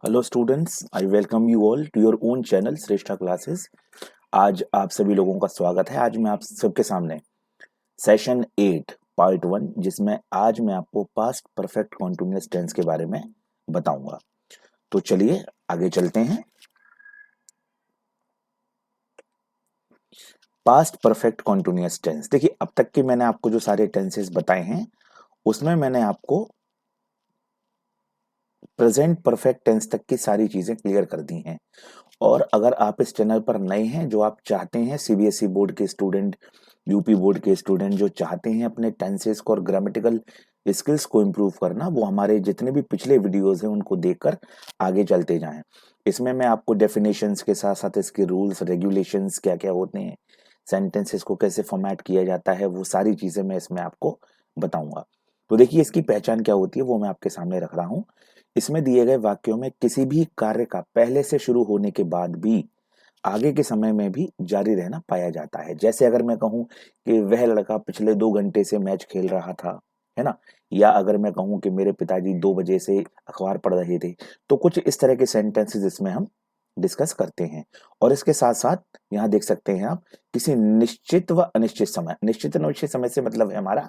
Hello students, I welcome you all to your own channel Shreshtha classes. आज आप सभी लोगों का स्वागत है। आज मैं आप सबके सामने सेशन 8 पार्ट 1, जिसमें आज मैं आपको पास्ट परफेक्ट कॉन्टिन्यूअस टेंस के बारे में बताऊंगा। तो चलिए आगे चलते हैं। पास्ट परफेक्ट कॉन्टिन्यूअस टेंस, देखिए अब तक के मैंने आपको जो सारे टेंसेस बताए हैं उसमें मैंने आपको प्रेजेंट परफेक्ट टेंस तक की सारी चीजें क्लियर कर दी हैं। और अगर आप इस चैनल पर नए हैं, जो आप चाहते हैं, सीबीएसई बोर्ड के स्टूडेंट, यूपी बोर्ड के स्टूडेंट जो चाहते हैं अपने टेंसेस को और ग्रामेटिकल स्किल्स को इम्प्रूव करना, वो हमारे जितने भी पिछले वीडियोस हैं उनको देखकर आगे चलते जाएं। इसमें मैं आपको डेफिनेशंस के साथ साथ इसके रूल्स रेगुलेशंस क्या क्या होते हैं, सेंटेंसेस को कैसे फॉर्मेट किया जाता है, वो सारी चीजें मैं इसमें आपको बताऊंगा। तो देखिए इसकी पहचान क्या होती है वो मैं आपके सामने रख रहा हूँ। इसमें दिए गए वाक्यों में किसी भी कार्य का पहले से शुरू होने के बाद भी आगे के समय में भी जारी रहना पाया जाता है। जैसे अगर मैं कहूं कि वह लड़का पिछले 2 घंटे से मैच खेल रहा था, है ना, या अगर मैं कहूं कि मेरे पिताजी 2 बजे से अखबार पढ़ रहे थे, तो कुछ इस तरह के सेंटेंसेस इसमें हम डिस्कस करते हैं। और इसके साथ साथ यहाँ देख सकते हैं आप, किसी निश्चित व अनिश्चित समय, निश्चित अनिश्चित समय से मतलब है हमारा,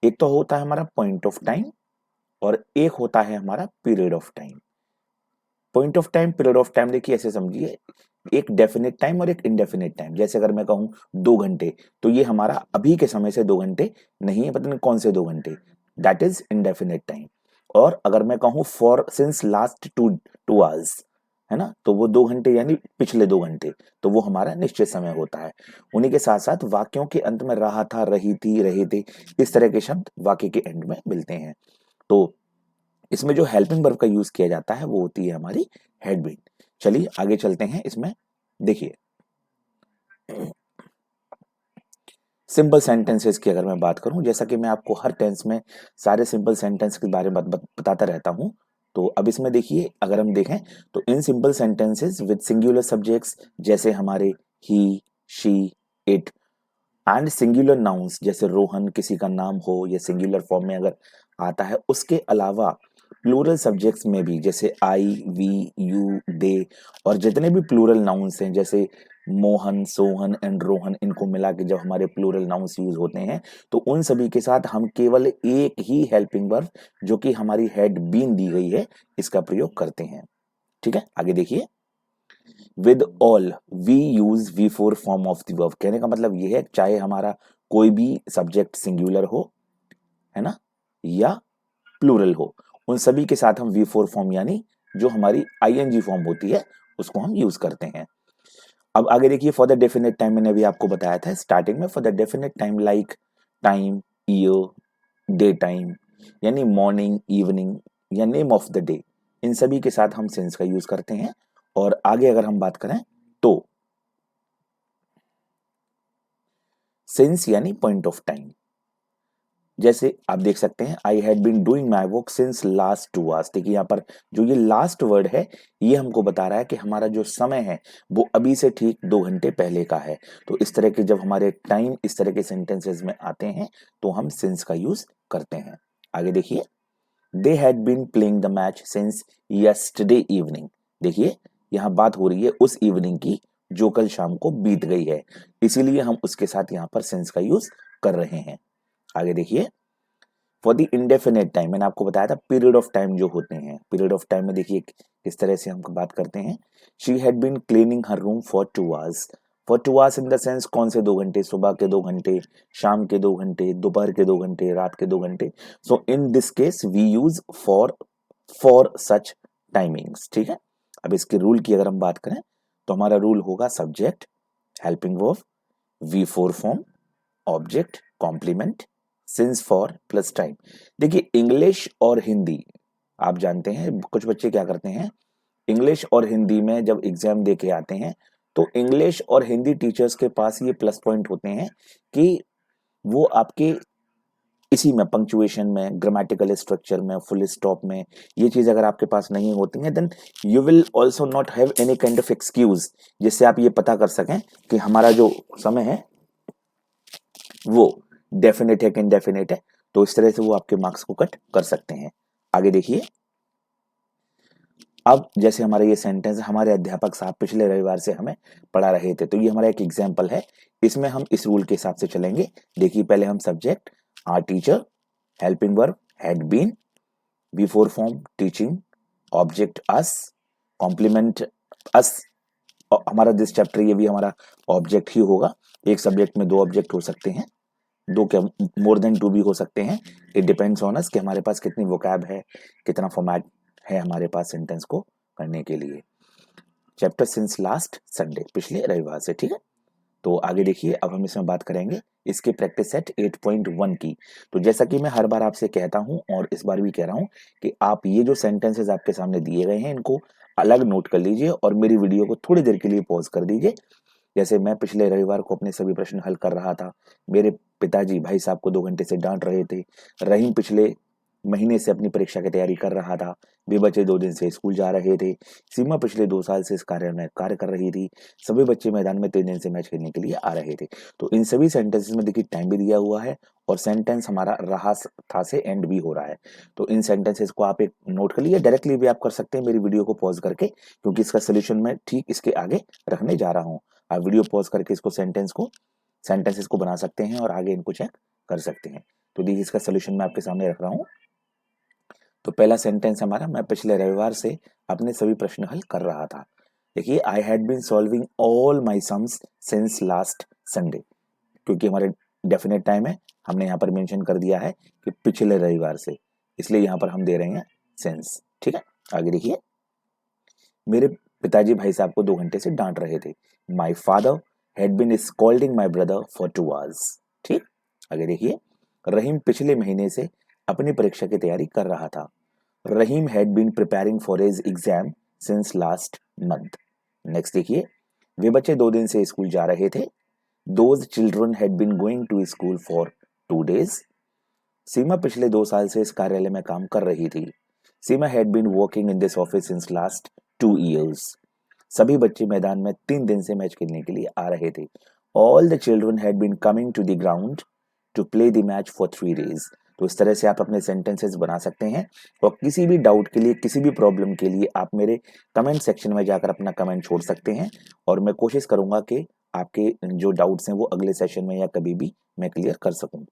एक तो होता है हमारा पॉइंट ऑफ टाइम और एक होता है हमारा period of time. Point of time, period of time, देखिए ऐसे समझिए, एक डेफिनेट टाइम और एक इनडेफिनेट टाइम। जैसे अगर मैं कहूं 2 घंटे, तो ये हमारा अभी के समय से 2 घंटे नहीं है, पता नहीं कौन से 2 घंटे, दैट इज इनडेफिनेट टाइम। और अगर मैं कहूं for since last two two hours, है ना, तो वो 2 घंटे यानी पिछले 2 घंटे, तो वो हमारा निश्चित समय होता है। उन्हीं के साथ साथ वाक्यों के अंत में रहा था, रही थी, रहे थे, इस तरह के शब्द वाक्य के एंड में मिलते हैं। तो इसमें जो हेल्पिंग वर्ब का यूज किया जाता है वो होती है हमारी हैड बीन। चलिए आगे चलते हैं। इसमें देखिए सिंपल सेंटेंसेस की अगर मैं बात करूं, जैसा कि मैं आपको हर टेंस में सारे सिंपल सेंटेंस के बारे में बताता रहता हूं, तो अब इसमें देखिए अगर हम देखें तो इन simple sentences with singular subjects, जैसे हमारे he, she, it, and singular nouns जैसे रोहन किसी का नाम हो या सिंगुलर फॉर्म में अगर आता है, उसके अलावा प्लूरल सब्जेक्ट्स में भी जैसे आई, वी, यू, दे, और जितने भी प्लूरल नाउन्स हैं जैसे मोहन, सोहन एंड रोहन, इनको मिला के जब हमारे प्लूरल नाउन्स यूज होते हैं, तो उन सभी के साथ हम केवल एक ही हेल्पिंग वर्ब, जो कि हमारी हैड बीन दी गई है, इसका प्रयोग करते हैं। ठीक है, आगे देखिए। With all we use V four form of the verb, कहने का मतलब ये है चाहे हमारा कोई भी सब्जेक्ट सिंगुलर हो, है ना, या प्लूरल हो, उन सभी के साथ हम वी फोर फॉर्म यानी जो हमारी आईएनजी फॉर्म होती है उसको हम यूज करते हैं। अब आगे देखिए, फॉर द डेफिनेट टाइम मैंने अभी आपको बताया था स्टार्टिंग में, for the definite time like time, year, day time, यानी मॉर्निंग, इवनिंग या नेम ऑफ द डे, इन सभी के साथ हम सिंस का यूज करते हैं। और आगे अगर हम बात करें तो सिंस यानी पॉइंट ऑफ टाइम, जैसे आप देख सकते हैं I had been doing my work since last 2 hours. देखिए यहाँ पर जो ये लास्ट वर्ड है, ये हमको बता रहा है कि हमारा जो समय है वो अभी से ठीक 2 घंटे पहले का है। तो इस तरह के जब हमारे टाइम इस तरह के सेंटेंसेस में आते हैं तो हम सिंस का यूज करते हैं। आगे देखिए, they had been playing the match since yesterday evening. देखिए यहाँ बात हो रही है उस इवनिंग की जो कल शाम को बीत गई है, इसीलिए हम उसके साथ यहाँ पर सिंस का यूज कर रहे हैं। आगे देखिए, फॉर द इंडेफिनेट टाइम, मैंने आपको बताया था पीरियड ऑफ टाइम जो होते हैं, पीरियड ऑफ टाइम में देखिए किस तरह से हम बात करते हैं। She had been cleaning her room for 2 hours. For 2 hours in the sense कौन से 2 घंटे, सुबह के 2 घंटे, शाम के 2 घंटे, दोपहर के 2 घंटे, रात के 2 घंटे। So in this case we use for such timings. ठीक है, अब इसके रूल की अगर हम बात करें तो हमारा रूल होगा subject, helping verb, V four form, object, complement, since for plus time. देखिए इंग्लिश और हिंदी, आप जानते हैं कुछ बच्चे क्या करते हैं, इंग्लिश और हिंदी में जब एग्जाम दे के आते हैं तो इंग्लिश और हिंदी टीचर्स के पास ये प्लस पॉइंट होते हैं कि वो आपके इसी में पंक्चुएशन में, ग्रामेटिकल स्ट्रक्चर में, फुल स्टॉप में, ये चीज अगर आपके पास नहीं होती है, then you will also not have any kind of excuse, जिससे आप ये पता कर सकें कि हमारा जो समय है वो डेफिनेट है कि इनडेफिनेट है। तो इस तरह से वो आपके मार्क्स को कट कर सकते हैं। आगे देखिए, अब जैसे हमारा ये सेंटेंस हमारे अध्यापक साहब पिछले रविवार से हमें पढ़ा रहे थे, तो ये हमारा एक एग्जाम्पल है। इसमें हम इस रूल के हिसाब से चलेंगे। देखिए पहले हम subject are teacher, helping verb had been, before form teaching, object us, complement us. हमारा दिस चैप्टर ये भी हमारा ऑब्जेक्ट ही होगा। एक सब्जेक्ट में दो ऑब्जेक्ट हो सकते हैं, दो क्या मोर देन टू भी हो सकते हैं। इट डिपेंड्स ऑन अस कि हमारे पास कितनी वोकैब है, कितना फॉर्मेट है हमारे पास सेंटेंस को करने के लिए। चैप्टर सिंस लास्ट संडे, पिछले रविवार से, ठीक है। तो आगे देखिए, अब हम इसमें बात करेंगे इसके प्रैक्टिस सेट 8.1 की। तो जैसा कि मैं हर बार आपसे कहता हूं और इस बार भी कह रहा हूं कि आप ये जो सेंटेंसेस आपके सामने दिए गए हैं इनको अलग नोट कर लीजिए और मेरी वीडियो को थोड़ी देर के लिए पॉज कर दीजिए। जैसे मैं पिछले रविवार को अपने सभी प्रश्न हल कर रहा था, मेरे पिताजी भाई साहब को 2 घंटे से डांट रहे थे, रहीम पिछले महीने से अपनी परीक्षा की तैयारी कर रहा था, वे बच्चे 2 दिन से स्कूल जा रहे थे, सीमा पिछले 2 साल से इस कार्य में कार्य कर रही थी, सभी बच्चे मैदान में 3 दिन से मैच खेलने के लिए आ रहे थे। तो इन सभी सेंटेंसेस में देखिए टाइम भी दिया हुआ है और सेंटेंस हमारा रहा था से एंड भी हो रहा है। तो इन सेंटेंसेस को आप एक नोट कर लीजिए, डायरेक्टली भी आप कर सकते हैं मेरी वीडियो को पॉज करके, क्योंकि इसका सोल्यूशन मैं ठीक इसके आगे रखने जा रहा हूँ। आप वीडियो पॉज करके इसको सेंटेंसेस को बना सकते हैं और आगे इनको चेक कर सकते हैं। तो देखिए इसका सोल्यूशन मैं आपके सामने रख रहा हूँ। तो पहला सेंटेंस हमारा, मैं पिछले रविवार से अपने सभी प्रश्न हल कर रहा था। देखिए I had been solving all my sums since last Sunday, क्योंकि हमारे डेफिनेट टाइम है, हमने यहाँ पर मेंशन कर दिया है कि पिछले रविवार से, इसलिए यहाँ पर हम दे रहे हैं सिंस, ठीक है। आगे देखिए, मेरे पिताजी भाई साहब को 2 घंटे से डांट रहे थे। My father had been scolding my brother for 2 hours, ठीक। आगे देखिए, रहीम पिछले महीने से अपनी परीक्षा की तैयारी कर रहा था। Rahim had been preparing for his exam since last month. Next देखिए, वे बच्चे 2 दिन से स्कूल जा रहे थे। Those children had been going to school for 2 days। Seema पिछले 2 साल से इस कार्यालय में काम कर रही थी। Seema had been working in this office since last 2 years। सभी बच्चे मैदान में 3 दिन से मैच खेलने के लिए आ रहे थे। All the children had been coming to the ground to play the match for 3 days। तो इस तरह से आप अपने सेंटेंसेस बना सकते हैं और किसी भी डाउट के लिए, किसी भी प्रॉब्लम के लिए आप मेरे कमेंट सेक्शन में जाकर अपना कमेंट छोड़ सकते हैं और मैं कोशिश करूंगा कि आपके जो डाउट्स हैं वो अगले सेशन में या कभी भी मैं क्लियर कर सकूं।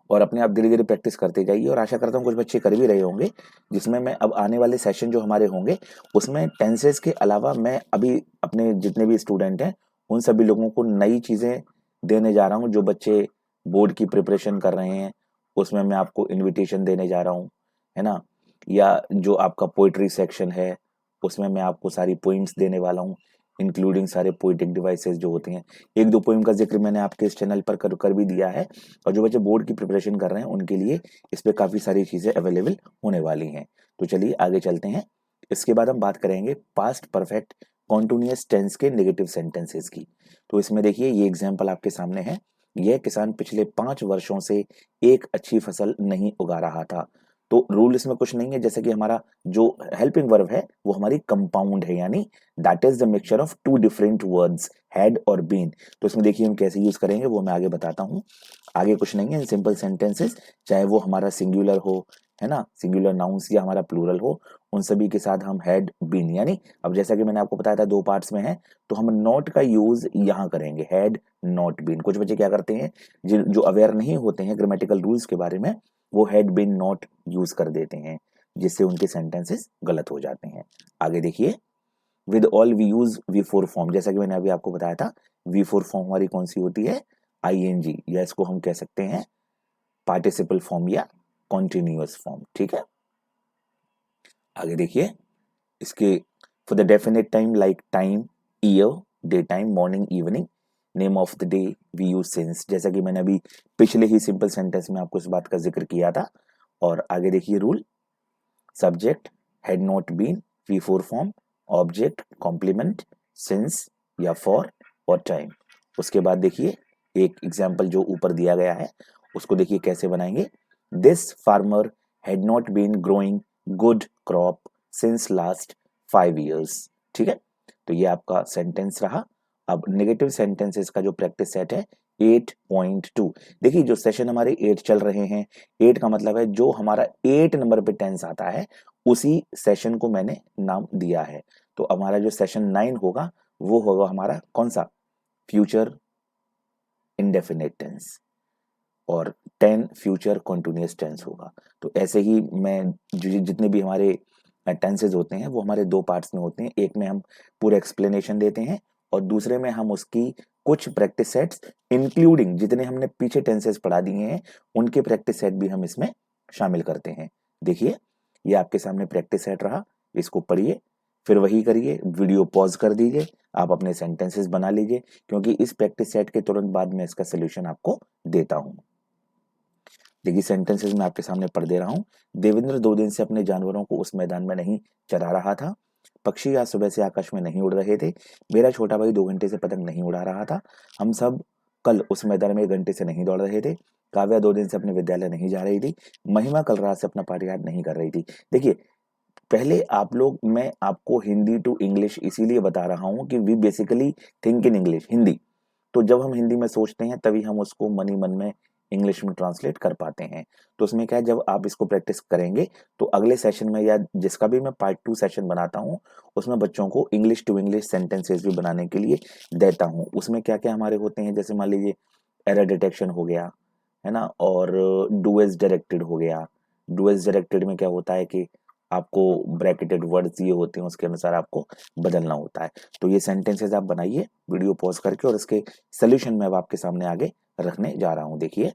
और अपने आप धीरे धीरे प्रैक्टिस करते जाइए और आशा करता हूँ कुछ बच्चे कर भी रहे होंगे, जिसमें मैं अब आने वाले सेशन जो हमारे होंगे उसमें टेंसेस के अलावा मैं अभी अपने जितने भी स्टूडेंट हैं उन सभी लोगों को नई चीज़ें देने जा रहा हूँ। जो बच्चे बोर्ड की प्रिपरेशन कर रहे हैं उसमें मैं आपको इनविटेशन देने जा रहा हूँ, है ना। या जो आपका पोइट्री सेक्शन है उसमें मैं आपको सारी पोइम्स देने वाला हूँ, इंक्लूडिंग सारे पोइटिक डिवाइसेस जो होते हैं। एक दो पोइम का जिक्र मैंने आपके इस चैनल पर कर भी दिया है और जो बच्चे बोर्ड की प्रिपरेशन कर रहे हैं उनके लिए इस पे काफ़ी सारी चीज़ें अवेलेबल होने वाली हैं। तो चलिए आगे चलते हैं। इसके बाद हम बात करेंगे पास्ट परफेक्ट कॉन्टिन्यूअस टेंस के नेगेटिव सेंटेंसेस की। तो इसमें देखिए ये एग्जाम्पल आपके सामने है। यह किसान पिछले 5 वर्षों से एक अच्छी फसल नहीं उगा रहा था। तो रूल इसमें कुछ नहीं है, जैसे कि हमारा जो हेल्पिंग वर्ब है वो हमारी कंपाउंड है, यानी that is the mixture of two different words had और बीन। तो इसमें देखिए हम कैसे यूज करेंगे वो मैं आगे बताता हूँ। आगे कुछ नहीं है, सिंपल सेंटेंसेस, चाहे वो हमारा सिंगुलर हो, है ना, सिंगुलर नाउंस या हमारा प्लूरल हो, उन सभी के साथ हम हैड बीन, यानी अब जैसा कि मैंने आपको बताया था 2 पार्ट्स में है, तो हम नॉट का यूज यहाँ करेंगे, हैड नॉट बीन। कुछ बच्चे क्या करते हैं जो अवेयर नहीं होते हैं ग्रामेटिकल रूल्स के बारे में, वो हैड बीन नॉट यूज कर देते हैं, जिससे उनके सेंटेंसेस गलत हो जाते हैं। आगे देखिए, with all we use V four form, जैसा कि मैंने अभी आपको बताया था वी फोर फॉर्म हमारी कौन सी होती है, आईएनजी, या इसको हम कह सकते हैं पार्टिसिपल फॉर्म या कॉन्टिन्यूअस फॉर्म, ठीक है। आगे देखिए, इसके for the definite time like time, year, day time, morning, evening, name of the day we use since, जैसा कि मैंने अभी पिछले ही सिंपल सेंटेंस में आपको इस बात का जिक्र किया था। और आगे देखिए rule, subject had not been, V four form, object complement, since या फॉर और टाइम। उसके बाद देखिए एक एग्जाम्पल जो ऊपर दिया गया है उसको देखिए कैसे बनाएंगे। This farmer had not been growing good crop since last 5 years, ठीक है। तो ये आपका सेंटेंस रहा। अब नेगेटिव सेंटेंसेस का जो प्रैक्टिस सेट है 8.2। देखिए जो सेशन हमारे 8 चल रहे हैं, 8 का मतलब है जो हमारा 8 नंबर पे टेंस आता है उसी सेशन को मैंने नाम दिया है। तो हमारा जो सेशन 9 होगा वो होगा हमारा कौन सा, फ्यूचर इंडेफिनिट टेंस, और 10 फ्यूचर कॉन्टिन्यूअस टेंस होगा। तो ऐसे ही मैं जितने भी हमारे टेंसेज होते हैं वो हमारे दो पार्ट्स में होते हैं, एक में हम पूरे एक्सप्लेनेशन देते हैं और दूसरे में हम उसकी कुछ प्रैक्टिस सेट्स इंक्लूडिंग जितने हमने पीछे टेंसेज पढ़ा दिए हैं उनके प्रैक्टिस सेट भी हम इसमें शामिल करते हैं। देखिए ये आपके सामने प्रैक्टिस सेट रहा, इसको पढ़िए, फिर वही करिए, वीडियो पॉज कर दीजिए, आप अपने सेंटेंसेस बना लीजिए, क्योंकि इस प्रैक्टिस सेट के तुरंत बाद में इसका सोल्यूशन आपको देता हूं। देखिए सेंटेंसेस मैं आपके सामने पढ़ दे रहा हूँ। देवेंद्र 2 दिन से अपने जानवरों को उस मैदान में नहीं चरा रहा था। पक्षी आज सुबह से आकाश में नहीं उड़ रहे थे। मेरा छोटा भाई 2 घंटे से पतंग नहीं उड़ा रहा था। हम सब कल उस मैदान में 1 घंटे से नहीं दौड़ रहे थे। काव्या 2 दिन से अपने विद्यालय नहीं जा रही थी। महिमा कल रात से अपना पाठ याद नहीं कर रही थी। देखिए पहले आप लोग, मैं आपको हिंदी टू इंग्लिश इसीलिए बता रहा हूँ कि we basically think in English, Hindi. तो जब हम हिंदी में सोचते हैं तभी हम उसको मन ही मन में इंग्लिश में ट्रांसलेट कर पाते हैं। तो उसमें क्या है, जब आप इसको प्रैक्टिस करेंगे तो अगले सेशन में या जिसका भी मैं पार्ट 2 सेशन बनाता हूँ उसमें बच्चों को इंग्लिश टू इंग्लिश सेंटेंसेस भी बनाने के लिए देता हूँ। उसमें क्या क्या हमारे होते हैं, जैसे मान लीजिए एरर डिटेक्शन हो गया, है ना, और डू एज डायरेक्टेड हो गया। डू एज डायरेक्टेड में क्या होता है कि आपको ब्रैकेटेड वर्ड्स ये होते हैं उसके अनुसार आपको बदलना होता है। तो ये सेंटेंसेस आप बनाइए वीडियो पॉज करके और इसके सोल्यूशन में अब आपके सामने आगे रखने जा रहा हूं। देखिए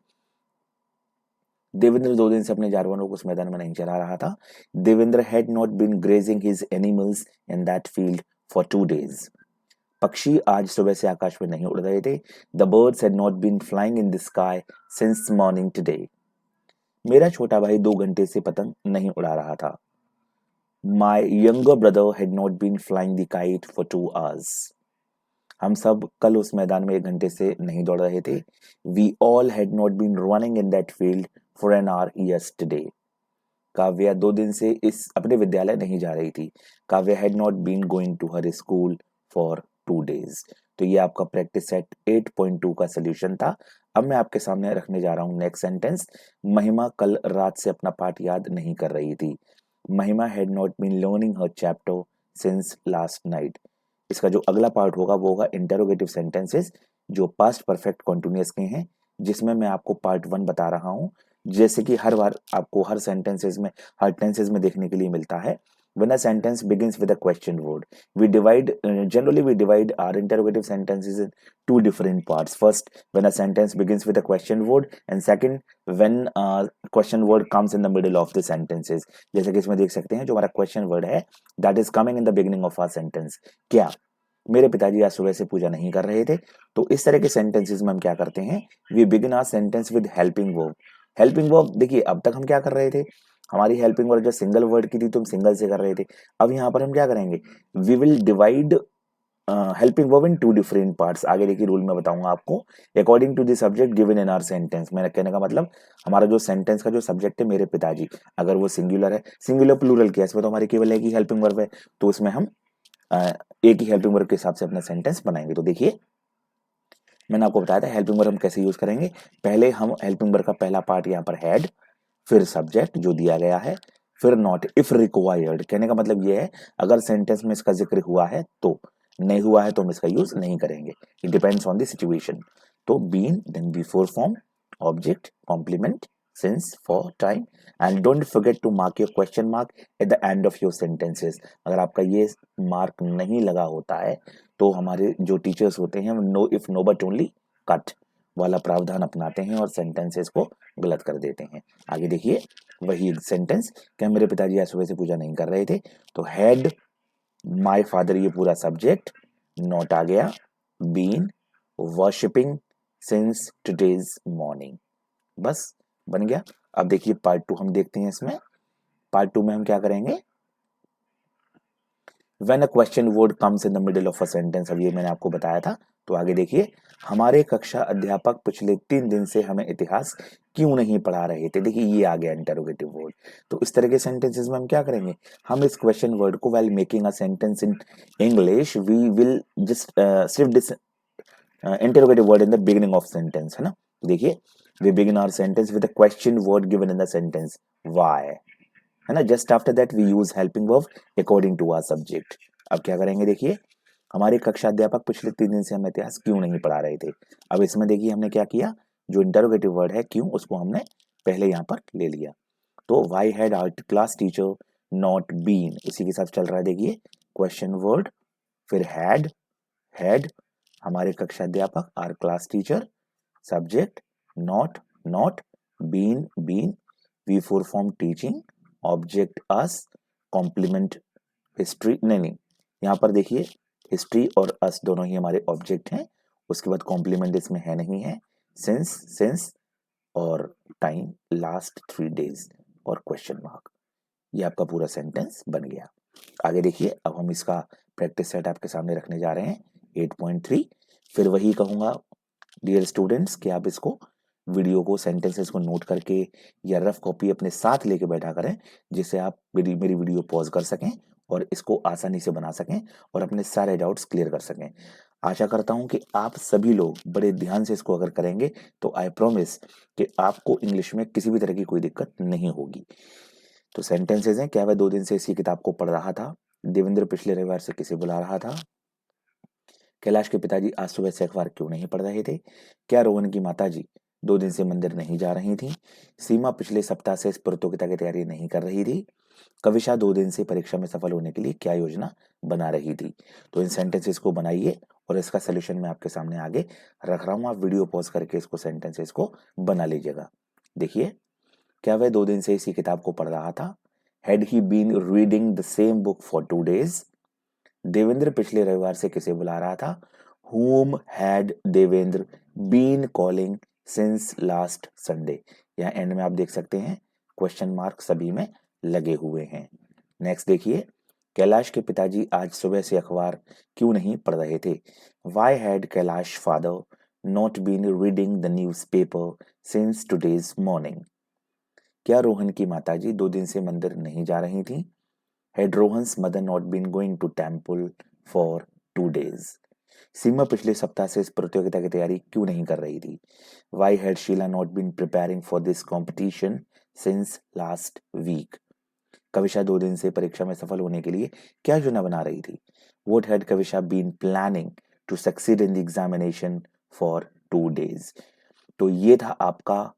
देवेंद्र 2 दिन से अपने जानवरों को उस मैदान में नहीं चला रहा था। Devendra had not been grazing his animals in that field for 2 days. पक्षी आज सुबह से आकाश में नहीं उड़ रहे थे। The birds had not been flying in the sky since morning today. मेरा छोटा भाई 2 घंटे से पतंग नहीं उड़ा रहा था। My younger brother had not been flying the kite for 2 hours. हम सब कल उस मैदान में 1 घंटे से नहीं दौड़ रहे थे। We all had not been running in that field for an hour yesterday. Kavya 2 दिन से इस अपने विद्यालय नहीं जा रही थी। Kavya had not been going to her school for 2 days. तो ये आपका प्रैक्टिस सेट 8.2 का सोल्यूशन था। अब मैं आपके सामने रखने जा रहा हूँ नेक्स्ट सेंटेंस। महिमा कल रात से अपना पाठ याद नहीं कर रही थी। Mahima had not been learning her chapter since last night. इसका जो अगला पार्ट होगा वो होगा इंटेरोगेटिव सेंटेंसेस जो पास्ट परफेक्ट कॉन्टिन्यूअस के हैं, जिसमें मैं आपको पार्ट 1 बता रहा हूँ। जैसे कि हर बार आपको हर सेंटेंसेस में, हर टेंसेस में देखने के लिए मिलता है। When a sentence begins with a question word, generally we divide our interrogative sentences in two different parts. First, when a sentence begins with a question word, and second, when a question word comes in the middle of the sentences. जैसे कि इसमें देख सकते हैं जो हमारा question word है, that is coming in the beginning of our sentence. क्या मेरे पिताजी आज सुबह से पूजा नहीं कर रहे थे। तो इस तरह के सेंटेंसेस में हम क्या करते हैं, we begin our sentence with helping verb. Helping verb देखिए अब तक हम क्या कर रहे थे, हमारी हेल्पिंग वर्ब जो सिंगल वर्ड की थी तो हम सिंगल से कर रहे थे। अब यहाँ पर हम क्या करेंगे, we will divide helping verb in 2 different parts. आगे देखिए रूल में बताऊंगा आपको। According to the subject given in our sentence, मेरा कहने का मतलब हमारा जो सेंटेंस का जो सब्जेक्ट है मेरे पिताजी, अगर वो सिंगुलर है, सिंगुलर प्लूरल क्या है, इसमें तो हमारी केवल एक ही हेल्पिंग वर्ब है, तो उसमें हम एक ही हेल्पिंग वर्ब के हिसाब से अपना सेंटेंस बनाएंगे। तो देखिए मैंने आपको बताया था हेल्पिंग वर्ब हम कैसे यूज करेंगे। पहले हम हेल्पिंग वर्ब का पहला पार्ट यहाँ पर हैड, फिर सब्जेक्ट जो दिया गया है, फिर नॉट इफ रिक्वायर्ड। कहने का मतलब ये है अगर सेंटेंस में इसका जिक्र हुआ है तो, नहीं हुआ है तो हम इसका यूज नहीं करेंगे। It depends on the situation. तो been, then before form, object, complement, since, for, time, and don't forget to mark your question mark at the end of your sentences. अगर आपका ये मार्क नहीं लगा होता है तो हमारे जो टीचर्स होते हैं no if no but only cut वाला प्रावधान अपनाते हैं और सेंटेंसेस को गलत कर देते हैं। आगे देखिए वही सेंटेंस, क्या मेरे पिताजी आज सुबह से पूजा नहीं कर रहे थे। तो हैड, माय फादर ये पूरा सब्जेक्ट, नॉट आ गया, been, worshipping, since today's morning, बस बन गया। अब देखिए पार्ट 2 हम देखते हैं। इसमें पार्ट 2 में हम क्या करेंगे, When a question word comes in the middle of a sentence, अब ये मैंने आपको बताया था। तो आगे देखिए, हमारे कक्षा अध्यापक पिछले 3 दिन से हमें इतिहास क्यों नहीं पढ़ा रहे थे। देखिए ये आ गया इंटरोगेटिव वर्ड। तो इस तरह के सेंटेंसेस में हम क्या करेंगे, हम इस क्वेश्चन वर्ड को while making a sentence in English we will just shift this interrogative word in the beginning of sentence, है ना। देखिए, we begin our sentence with a question word given in the sentence, why, है ना। Just after that we use helping verb according to our subject. अब क्या करेंगे, देखिए, हमारे कक्षा अध्यापक पिछले 3 दिन से हमें इतिहास क्यों नहीं पढ़ा रहे थे। अब इसमें देखिए हमने क्या किया, जो इंटरोगेटिव वर्ड है क्यों, उसको हमने पहले यहाँ पर ले लिया। तो why had our class teacher not been, उसी के साथ चल रहा है। देखिए, क्वेश्चन वर्ड, फिर हैड हमारे कक्षा अध्यापक, our class teacher, subject not been we for form teaching, object us, complement history, नहीं, यहाँ पर देखिए हिस्ट्री और अस दोनों ही हमारे ऑब्जेक्ट हैं। उसके बाद कॉम्प्लीमेंट इसमें है नहीं है, सिंस और टाइम, लास्ट 3 days और क्वेश्चन मार्क। ये आपका पूरा सेंटेंस बन गया। आगे देखिए, अब हम इसका प्रैक्टिस सेट आपके सामने रखने जा रहे हैं 8.3। फिर वही कहूँगा डियर स्टूडेंट्स कि आप इसको वीडियो को, सेंटेंसेस को नोट करके या रफ कॉपी अपने साथ लेके बैठा करें, जिससे आप मेरी वीडियो पॉज कर सकें और इसको आसानी से बना सकें और अपने सारे डाउट्स क्लियर कर सकें। आशा करता हूं कि आप सभी लोग बड़े ध्यान से इसको अगर करेंगे तो आई प्रॉमिस कि आपको इंग्लिश में किसी भी तरह की कोई दिक्कत नहीं होगी। तो सेंटेंसेस हैं, क्या वह 2 दिन से इसी किताब को पढ़ रहा था, देवेंद्र पिछले रविवार से किसे बुला रहा था, कैलाश के पिताजी आज सुबह से अखबार क्यों नहीं पढ़ रहे थे, क्या रोहन की माताजी 2 दिन से मंदिर नहीं जा रही थी, सीमा पिछले सप्ताह से इस प्रतियोगिता की तैयारी नहीं कर रही थी, कविशा 2 दिन से परीक्षा में सफल होने के लिए क्या योजना बना रही थी। तो इन सेंटेंसेस को बनाइए और इसका सोल्यूशन मैं आपके सामने आगे रख रहा हूँ। आप वीडियो पॉज करके इसको, सेंटेंसेस को बना लीजिएगा। देखिए, क्या वह 2 दिन से इसी किताब को पढ़ रहा था, had he been reading the same book for 2 days, Devendra पिछले रविवार से किसे बुला रहा था, whom had Devendra been calling since last Sunday। यहाँ एंड में आप देख सकते हैं क्वेश्चन मार्क सभी में लगे हुए हैं। नेक्स्ट देखिए, कैलाश के पिताजी आज सुबह से अखबार क्यों नहीं पढ़ रहे थे, why had Kailash father not been reading the newspaper since today's morning। क्या रोहन की माताजी 2 दिन से मंदिर नहीं जा रही थी, had Rohan's mother not been going to temple for 2 days। Seema पिछले सप्ताह से इस प्रतियोगिता की तैयारी क्यों नहीं कर रही थी, why had Sheila not been preparing for this competition since last week। Kavisha 2 दिन से परीक्षा में सफल होने के लिए क्या योजना बना रही थी, what had Kavisha been planning to succeed in the examination for 2 days। तो ये था आपका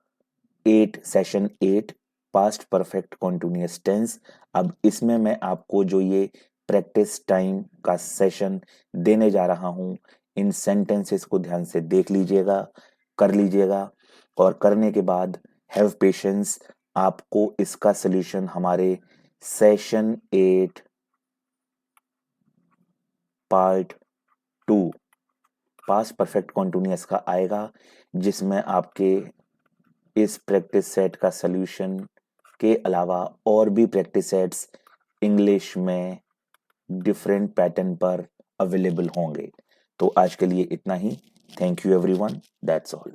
session 8 past perfect continuous tense. अब इसमें मैं आपको जो ये प्रैक्टिस टाइम का सेशन देने जा रहा हूं, इन सेंटेंसेस को ध्यान से देख लीजिएगा, कर लीजिएगा और करने के बाद हैव पेशेंस। आपको इसका सॉल्यूशन हमारे session 8 part 2 past perfect continuous का आएगा, जिसमें आपके इस प्रैक्टिस सेट का सॉल्यूशन के अलावा और भी प्रैक्टिस सेट्स इंग्लिश में डिफरेंट पैटर्न पर अवेलेबल होंगे। तो आज के लिए इतना ही। Thank you everyone, that's all.